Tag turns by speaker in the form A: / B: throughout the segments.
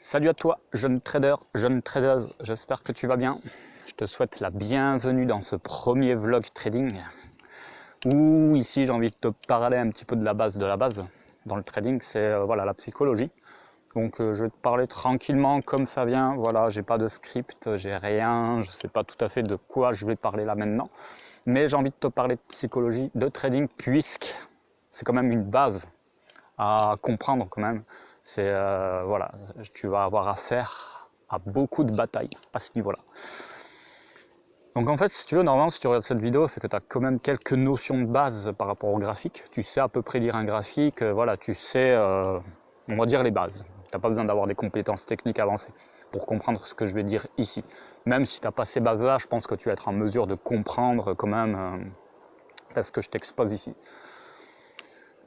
A: Salut à toi, jeune trader, jeune tradeuse, j'espère que tu vas bien. Je te souhaite la bienvenue dans ce premier vlog trading où ici j'ai envie de te parler un petit peu de la base dans le trading, c'est voilà, la psychologie. Donc je vais te parler tranquillement comme ça vient, voilà, j'ai pas de script, j'ai rien, je sais pas tout à fait de quoi je vais parler là maintenant, mais j'ai envie de te parler de psychologie, de trading, puisque c'est quand même une base à comprendre quand même. C'est voilà, tu vas avoir affaire à beaucoup de batailles à ce niveau-là. Donc en fait, si tu veux, normalement, si tu regardes cette vidéo, c'est que tu as quand même quelques notions de base par rapport au graphique. Tu sais à peu près lire un graphique, voilà, tu sais, on va dire les bases. Tu n'as pas besoin d'avoir des compétences techniques avancées pour comprendre ce que je vais dire ici. Même si tu n'as pas ces bases-là, je pense que tu vas être en mesure de comprendre quand même ce que je t'expose ici.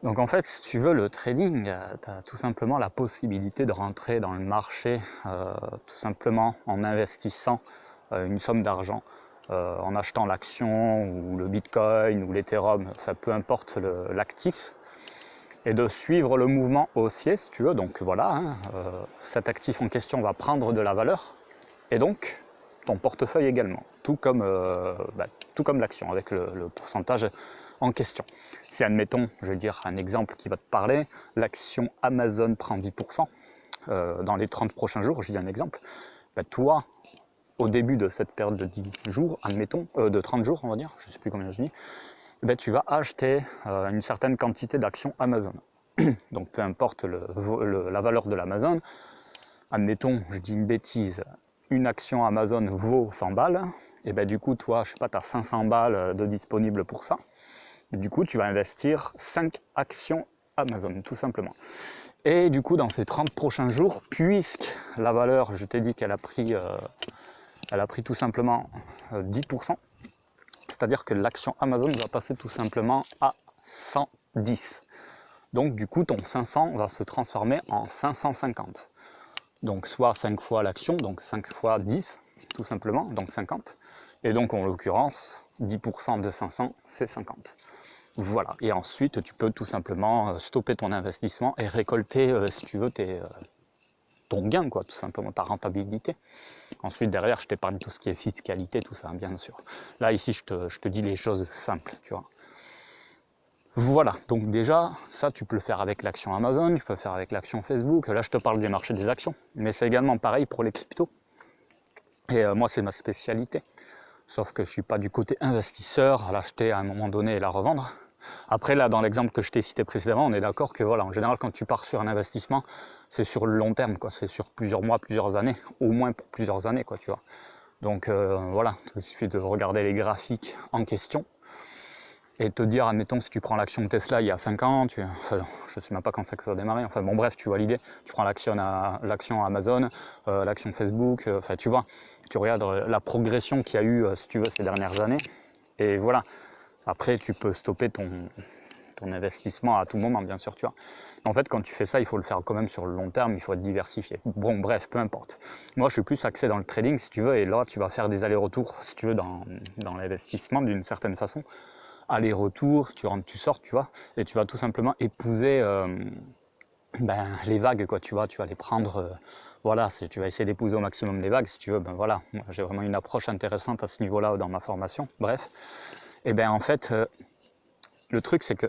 A: Donc en fait, si tu veux, le trading, tu as tout simplement la possibilité de rentrer dans le marché tout simplement en investissant une somme d'argent, en achetant l'action ou le bitcoin ou l'ethereum, enfin peu importe l'actif, et de suivre le mouvement haussier si tu veux. Donc voilà, hein, cet actif en question va prendre de la valeur, et donc ton portefeuille également, tout comme l'action, avec le pourcentage en question. Si admettons, je vais dire un exemple qui va te parler, l'action Amazon prend 10% dans les 30 prochains jours, je dis un exemple, toi, au début de cette période de 10 jours, admettons, de 30 jours on va dire, je ne sais plus combien je dis, tu vas acheter une certaine quantité d'actions Amazon. Donc peu importe la valeur de l'Amazon, admettons, je dis une bêtise, une action Amazon vaut 100 balles, et du coup toi, je sais pas, tu as 500 balles de disponibles pour ça. Du coup, tu vas investir 5 actions Amazon, tout simplement. Et du coup, dans ces 30 prochains jours, puisque la valeur, je t'ai dit qu'elle a pris tout simplement 10%, c'est-à-dire que l'action Amazon va passer tout simplement à 110. Donc du coup, ton 500 va se transformer en 550. Donc soit 5 fois l'action, donc 5 fois 10, tout simplement, donc 50. Et donc en l'occurrence, 10% de 500, c'est 50. Voilà, et ensuite tu peux tout simplement stopper ton investissement et récolter, si tu veux, ton gain, quoi, tout simplement, ta rentabilité. Ensuite, derrière, je t'épargne tout ce qui est fiscalité, tout ça, bien sûr. Là, ici, je te dis les choses simples, tu vois. Voilà, donc déjà, ça, tu peux le faire avec l'action Amazon, tu peux le faire avec l'action Facebook. Là, je te parle des marchés des actions, mais c'est également pareil pour les cryptos. Et moi, c'est ma spécialité. Sauf que je ne suis pas du côté investisseur, à l'acheter à un moment donné et la revendre. Après, là, dans l'exemple que je t'ai cité précédemment, on est d'accord que, voilà, en général, quand tu pars sur un investissement, c'est sur le long terme, quoi. C'est sur plusieurs mois, plusieurs années, au moins pour plusieurs années, quoi, tu vois. Donc, voilà, il suffit de regarder les graphiques en question et te dire, admettons, si tu prends l'action Tesla il y a 5 ans, enfin, je ne sais même pas quand ça a démarré, enfin bon bref, tu vois l'idée, tu prends l'action Amazon, l'action Facebook, enfin tu vois, tu regardes la progression qu'il y a eu, si tu veux, ces dernières années, et voilà, après tu peux stopper ton investissement à tout moment, bien sûr, tu vois. En fait, quand tu fais ça, il faut le faire quand même sur le long terme, il faut être diversifié. Bon, bref, peu importe. Moi, je suis plus axé dans le trading, si tu veux, et là, tu vas faire des allers-retours, si tu veux, dans l'investissement, d'une certaine façon. Aller-retour, tu rentres, tu sors, tu vois, et tu vas tout simplement épouser les vagues, quoi, tu vas les prendre, voilà, tu vas essayer d'épouser au maximum les vagues, si tu veux, voilà, moi, j'ai vraiment une approche intéressante à ce niveau-là dans ma formation, bref, et en fait, le truc, c'est que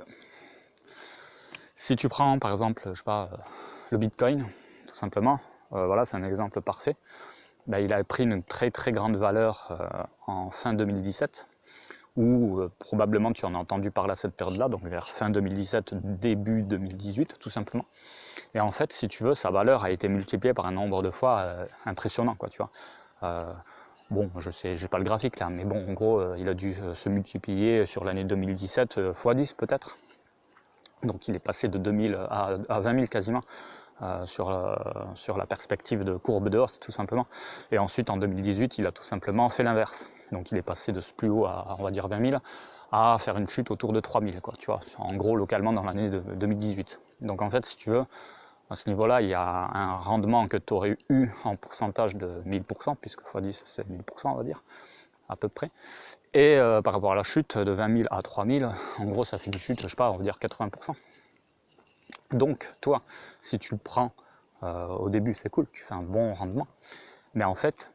A: si tu prends, par exemple, je sais pas, le Bitcoin, tout simplement, voilà, c'est un exemple parfait, il a pris une très très grande valeur en fin 2017, ou probablement tu en as entendu parler à cette période-là, donc vers fin 2017, début 2018, tout simplement. Et en fait, si tu veux, sa valeur a été multipliée par un nombre de fois impressionnant, quoi, tu vois. Bon, je sais, j'ai pas le graphique là, mais bon, en gros, il a dû se multiplier sur l'année 2017 x 10 peut-être. Donc il est passé de 2000 à 20 000 quasiment. Sur la perspective de courbe de hausse, tout simplement. Et ensuite, en 2018, il a tout simplement fait l'inverse. Donc il est passé de ce plus haut à, on va dire, 20 000 à faire une chute autour de 3 000, quoi, tu vois, en gros, localement, dans l'année de 2018. Donc en fait, si tu veux, à ce niveau-là, il y a un rendement que tu aurais eu en pourcentage de 1000%, puisque x10, c'est 1000%, on va dire, à peu près. Et par rapport à la chute de 20 000 à 3 000, en gros, ça fait une chute, je sais pas, on va dire 80%. Donc, toi, si tu le prends Au début, c'est cool, tu fais un bon rendement. Mais en fait,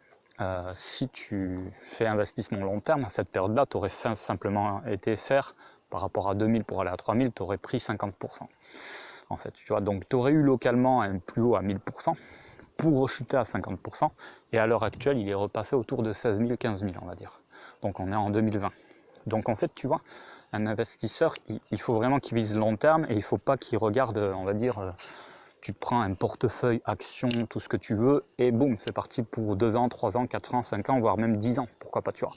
A: si tu fais investissement long terme, à cette période-là, tu aurais simplement été faire, par rapport à 2000 pour aller à 3000, tu aurais pris 50%. En fait, tu vois, donc tu aurais eu localement un plus haut à 1000% pour rechuter à 50%. Et à l'heure actuelle, il est repassé autour de 16 000, 15 000, on va dire. Donc on est en 2020. Donc en fait, tu vois, un investisseur, il faut vraiment qu'il vise long terme et il ne faut pas qu'il regarde, on va dire, tu te prends un portefeuille, action, tout ce que tu veux, et boum, c'est parti pour 2 ans, 3 ans, 4 ans, 5 ans, voire même 10 ans, pourquoi pas, tu vois.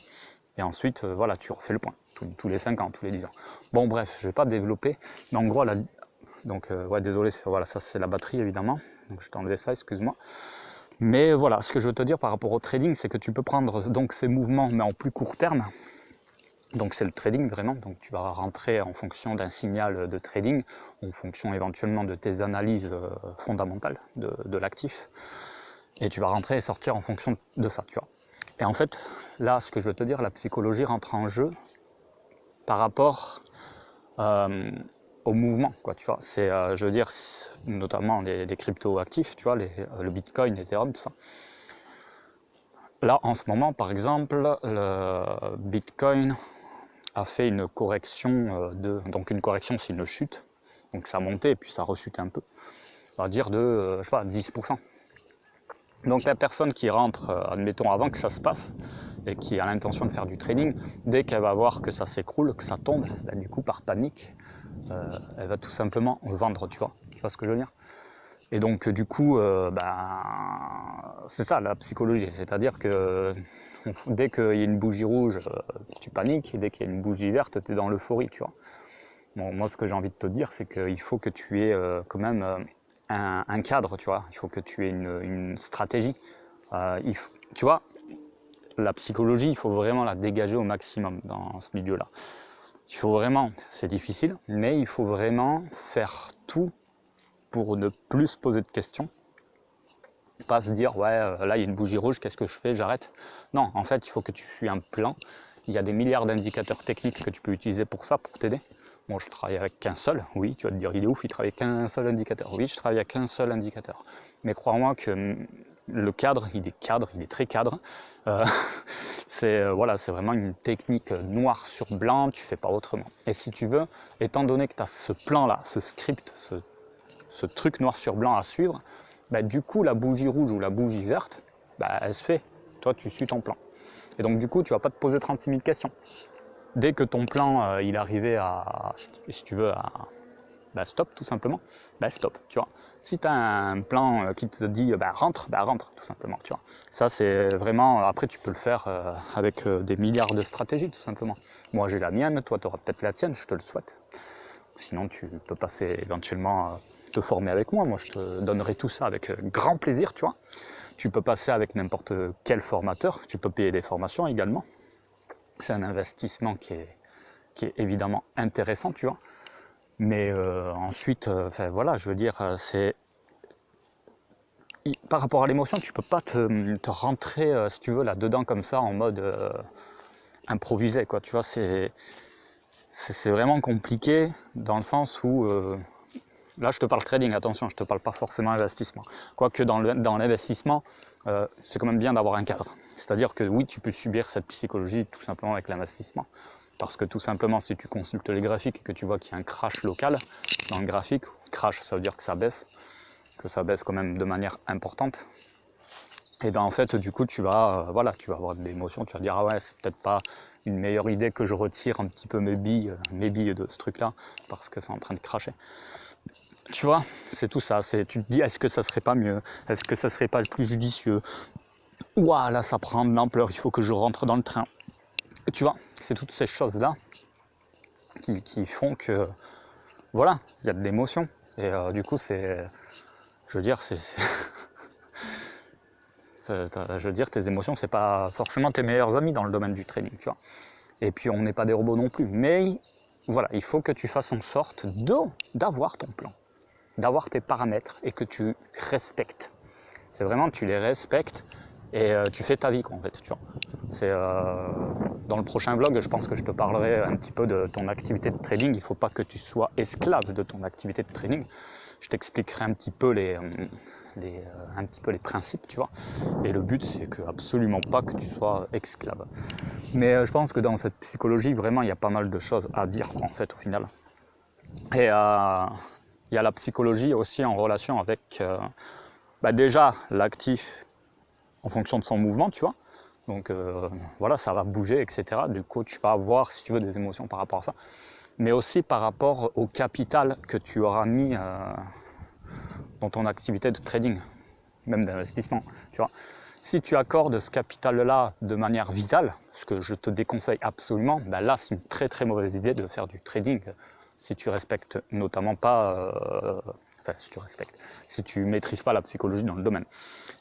A: Et ensuite, voilà, tu refais le point, tous les 5 ans, tous les 10 ans. Bon, bref, je ne vais pas développer, mais en gros, donc, ouais, désolé, voilà, ça c'est la batterie, évidemment, donc je t'ai enlevé ça, excuse-moi. Mais voilà, ce que je veux te dire par rapport au trading, c'est que tu peux prendre donc ces mouvements, mais en plus court terme. Donc c'est le trading vraiment, donc tu vas rentrer en fonction d'un signal de trading, en fonction éventuellement de tes analyses fondamentales de l'actif, et tu vas rentrer et sortir en fonction de ça, tu vois. Et en fait, là, ce que je veux te dire, la psychologie rentre en jeu par rapport au mouvement, quoi, tu vois. C'est, je veux dire, notamment les crypto-actifs, tu vois, le Bitcoin, Ethereum, tout ça. Là, en ce moment, par exemple, le Bitcoin a fait une correction donc une correction, c'est une chute, donc ça a monté et puis ça a rechuté un peu, on va dire de, je sais pas, 10%. Donc la personne qui rentre, admettons avant que ça se passe, et qui a l'intention de faire du trading, dès qu'elle va voir que ça s'écroule, que ça tombe, bah, du coup par panique, elle va tout simplement vendre, tu vois ce que je veux dire. Et donc du coup, c'est ça la psychologie, c'est-à-dire que dès qu'il y a une bougie rouge, tu paniques, et dès qu'il y a une bougie verte, tu es dans l'euphorie, tu vois. Bon, moi ce que j'ai envie de te dire, c'est qu'il faut que tu aies quand même un cadre, tu vois. Il faut que tu aies une stratégie. Tu vois, la psychologie, il faut vraiment la dégager au maximum dans ce milieu-là. Il faut vraiment, c'est difficile, mais il faut vraiment faire tout pour ne plus se poser de questions. Pas se dire, ouais, là il y a une bougie rouge, qu'est-ce que je fais, j'arrête. Non, en fait, il faut que tu aies un plan. Il y a des milliards d'indicateurs techniques que tu peux utiliser pour ça, pour t'aider. Moi, je travaille avec qu'un seul. Oui, tu vas te dire, il est ouf, il travaille avec qu'un seul indicateur. Oui, je travaille avec qu'un seul indicateur. Mais crois-moi que le cadre, il est très cadre. Voilà, c'est vraiment une technique noir sur blanc, tu fais pas autrement. Et si tu veux, étant donné que tu as ce plan-là, ce script, ce truc noir sur blanc à suivre, bah, du coup, la bougie rouge ou la bougie verte, bah, elle se fait. Toi, tu suis ton plan. Et donc, du coup, tu vas pas te poser 36 000 questions. Dès que ton plan, il arrivait à, si tu veux, à stop, tout simplement, stop, tu vois. Si tu as un plan qui te dit rentre, tout simplement, tu vois. Ça, c'est vraiment, après, tu peux le faire avec des milliards de stratégies, tout simplement. Moi, j'ai la mienne, toi, tu auras peut-être la tienne, je te le souhaite. Sinon, tu peux passer éventuellement te former avec moi. Moi, je te donnerai tout ça avec grand plaisir, tu vois. Tu peux passer avec n'importe quel formateur, tu peux payer des formations également. C'est un investissement qui est évidemment intéressant, tu vois. Mais ensuite, voilà, je veux dire, par rapport à l'émotion, tu peux pas te rentrer, si tu veux, là-dedans comme ça, en mode improvisé, quoi. Tu vois, c'est vraiment compliqué dans le sens où... là, je te parle trading, attention, je ne te parle pas forcément investissement. Quoique dans l'investissement, c'est quand même bien d'avoir un cadre. C'est-à-dire que oui, tu peux subir cette psychologie tout simplement avec l'investissement. Parce que tout simplement, si tu consultes les graphiques et que tu vois qu'il y a un crash local dans le graphique, crash, ça veut dire que ça baisse quand même de manière importante, et bien en fait, du coup, tu vas avoir de l'émotion, tu vas dire, ah ouais, c'est peut-être pas une meilleure idée que je retire un petit peu mes billes de ce truc-là, parce que c'est en train de cracher. Tu vois, c'est tout ça. Tu te dis, est-ce que ça serait pas mieux? Est-ce que ça serait pas plus judicieux? Ouah, là, ça prend de l'ampleur, il faut que je rentre dans le train. Et tu vois, c'est toutes ces choses-là qui font que, voilà, il y a de l'émotion. Et du coup, je veux dire, je veux dire, tes émotions, c'est pas forcément tes meilleurs amis dans le domaine du trading, tu vois. Et puis, on n'est pas des robots non plus. Mais voilà, il faut que tu fasses en sorte d'avoir ton plan, d'avoir tes paramètres et que tu respectes. C'est vraiment, tu les respectes et tu fais ta vie, quoi, en fait, tu vois. C'est dans le prochain vlog, je pense que je te parlerai un petit peu de ton activité de trading. Il ne faut pas que tu sois esclave de ton activité de trading. Je t'expliquerai un petit peu un petit peu les principes, tu vois. Et le but, c'est que absolument pas que tu sois esclave. Mais je pense que dans cette psychologie, vraiment, il y a pas mal de choses à dire, en fait, au final. Et il y a la psychologie aussi en relation avec, déjà, l'actif en fonction de son mouvement, tu vois. Donc voilà, ça va bouger, etc. Du coup, tu vas avoir, si tu veux, des émotions par rapport à ça. Mais aussi par rapport au capital que tu auras mis dans ton activité de trading, même d'investissement, tu vois. Si tu accordes ce capital-là de manière vitale, ce que je te déconseille absolument, ben là, c'est une très très mauvaise idée de faire du trading si tu respectes notamment pas... si tu maîtrises pas la psychologie dans le domaine.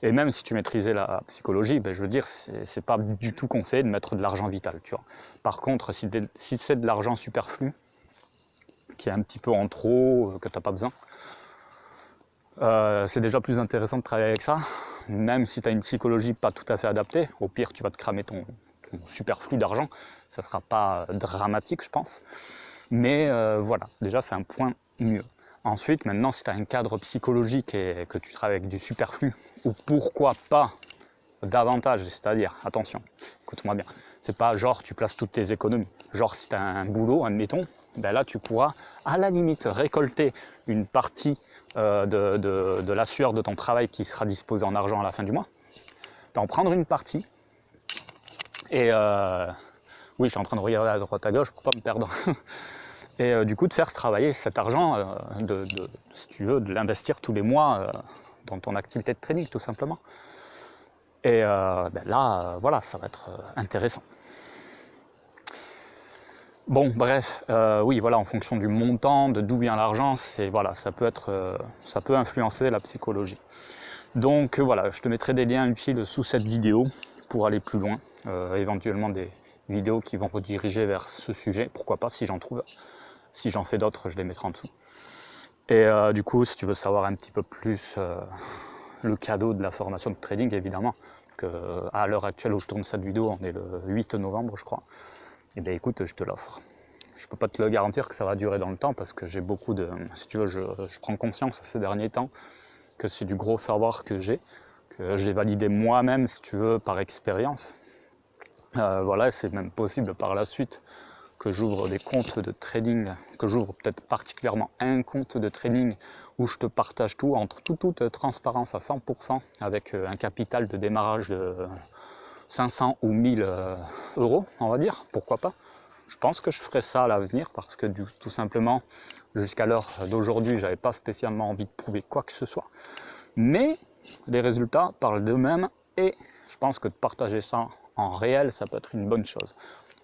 A: Et même si tu maîtrisais la psychologie, ben je veux dire, c'est pas du tout conseillé de mettre de l'argent vital, tu vois. Par contre, si c'est de l'argent superflu, qui est un petit peu en trop, que tu n'as pas besoin, c'est déjà plus intéressant de travailler avec ça, même si tu as une psychologie pas tout à fait adaptée. Au pire, tu vas te cramer ton superflu d'argent, ça sera pas dramatique, je pense. Mais voilà, déjà c'est un point mieux. Ensuite, maintenant, si tu as un cadre psychologique et que tu travailles avec du superflu, ou pourquoi pas davantage, c'est-à-dire, attention, écoute-moi bien, c'est pas genre tu places toutes tes économies. Genre si tu as un boulot, admettons, ben là tu pourras à la limite récolter une partie de la sueur de ton travail qui sera disposée en argent à la fin du mois, d'en prendre une partie, et oui, je suis en train de regarder à droite à gauche pour pas me perdre. Et du coup de faire travailler cet argent, si tu veux, de l'investir tous les mois dans ton activité de trading tout simplement. Et là, voilà, ça va être intéressant. Bon, bref, oui, voilà, en fonction du montant, de d'où vient l'argent, voilà, ça peut influencer la psychologie. Donc voilà, je te mettrai des liens utiles sous cette vidéo pour aller plus loin, éventuellement des vidéos qui vont rediriger vers ce sujet, pourquoi pas, si j'en trouve. Si j'en fais d'autres, je les mettrai en dessous. Et du coup, si tu veux savoir un petit peu plus le cadeau de la formation de trading, évidemment, à l'heure actuelle où je tourne cette vidéo, on est le 8 novembre, je crois, et bien écoute, je te l'offre. Je peux pas te le garantir que ça va durer dans le temps, parce que j'ai beaucoup de... Si tu veux, je prends conscience ces derniers temps que c'est du gros savoir que j'ai validé moi-même, si tu veux, par expérience. Voilà, c'est même possible par la suite que j'ouvre des comptes de trading, que j'ouvre peut-être particulièrement un compte de trading où je te partage tout en toute transparence à 100% avec un capital de démarrage de 500 ou 1000 euros, on va dire, pourquoi pas. Je pense que je ferai ça à l'avenir parce que tout simplement, jusqu'à l'heure d'aujourd'hui, j'avais pas spécialement envie de prouver quoi que ce soit. Mais les résultats parlent d'eux-mêmes et je pense que de partager ça en réel, ça peut être une bonne chose.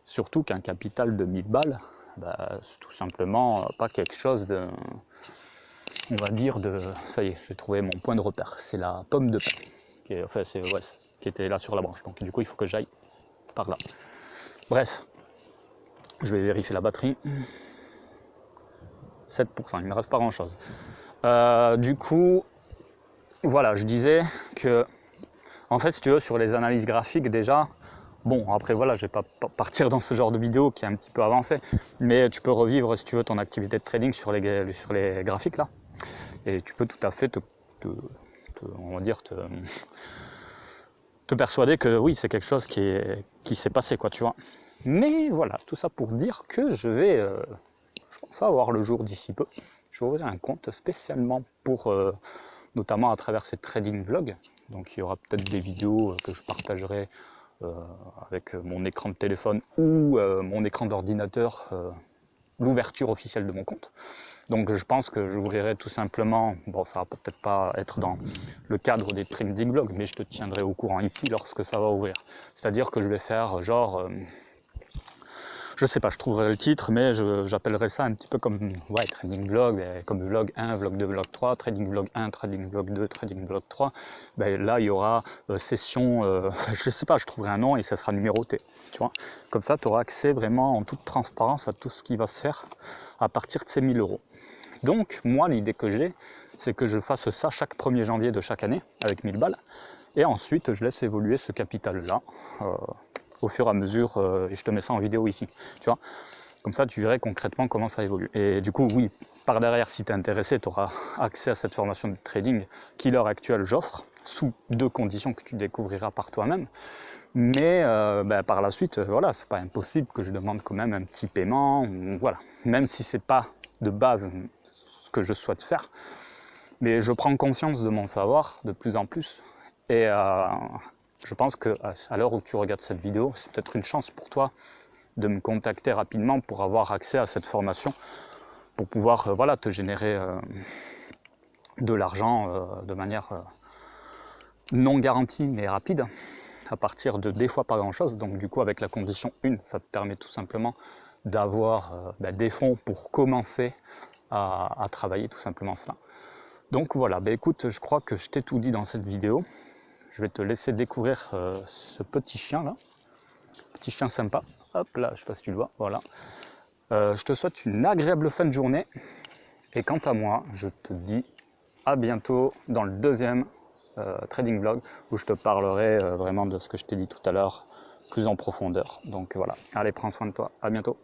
A: Surtout qu'un capital de 1000 balles, c'est tout simplement pas quelque chose de... On va dire de... Ça y est, j'ai trouvé mon point de repère. C'est la pomme de pain. Qui était là sur la branche. Donc du coup, il faut que j'aille par là. Bref, je vais vérifier la batterie. 7%, il ne me reste pas grand-chose. Du coup, voilà, je disais que... En fait, si tu veux, sur les analyses graphiques, déjà... Bon, après voilà, je vais pas partir dans ce genre de vidéo qui est un petit peu avancé, mais tu peux revivre, si tu veux, ton activité de trading sur les graphiques là. Et tu peux tout à fait te persuader que oui, c'est quelque chose qui s'est passé, quoi, tu vois. Mais voilà, tout ça pour dire que je pense avoir le jour d'ici peu. Je vais ouvrir un compte spécialement pour, notamment à travers ces trading vlogs. Donc il y aura peut-être des vidéos que je partagerai avec mon écran de téléphone ou mon écran d'ordinateur, l'ouverture officielle de mon compte. Donc je pense que j'ouvrirai tout simplement, bon ça va peut-être pas être dans le cadre des trading vlogs, mais je te tiendrai au courant ici lorsque ça va ouvrir. C'est-à-dire que je vais faire genre... je sais pas, je trouverai le titre, mais j'appellerai ça un petit peu comme trading vlog, comme vlog 1, vlog 2, vlog 3, trading vlog 1, trading vlog 2, trading vlog 3. Là, il y aura session, je sais pas, je trouverai un nom et ça sera numéroté. Tu vois, comme ça, tu auras accès vraiment en toute transparence à tout ce qui va se faire à partir de ces 1000 euros. Donc, moi, l'idée que j'ai, c'est que je fasse ça chaque 1er janvier de chaque année avec 1000 balles. Et ensuite, je laisse évoluer ce capital-là. Au fur et à mesure, et je te mets ça en vidéo ici, tu vois. Comme ça, tu verrais concrètement comment ça évolue. Et du coup, oui, par derrière, si tu es intéressé, tu auras accès à cette formation de trading qui, à l'heure actuelle, j'offre, sous 2 conditions que tu découvriras par toi-même. Mais par la suite, voilà, c'est pas impossible que je demande quand même un petit paiement, voilà. Même si c'est pas de base ce que je souhaite faire. Mais je prends conscience de mon savoir de plus en plus. Et je pense qu'à l'heure où tu regardes cette vidéo, c'est peut-être une chance pour toi de me contacter rapidement pour avoir accès à cette formation, pour pouvoir voilà, te générer de l'argent de manière non garantie mais rapide, à partir de des fois pas grand chose. Donc du coup avec la condition 1, ça te permet tout simplement d'avoir des fonds pour commencer à travailler tout simplement cela. Donc voilà, écoute, je crois que je t'ai tout dit dans cette vidéo. Je vais te laisser découvrir ce petit chien là, petit chien sympa. Hop là, je sais pas si tu le vois, voilà. Je te souhaite une agréable fin de journée. Et quant à moi, je te dis à bientôt dans le deuxième trading vlog où je te parlerai vraiment de ce que je t'ai dit tout à l'heure plus en profondeur. Donc voilà, allez, prends soin de toi, à bientôt.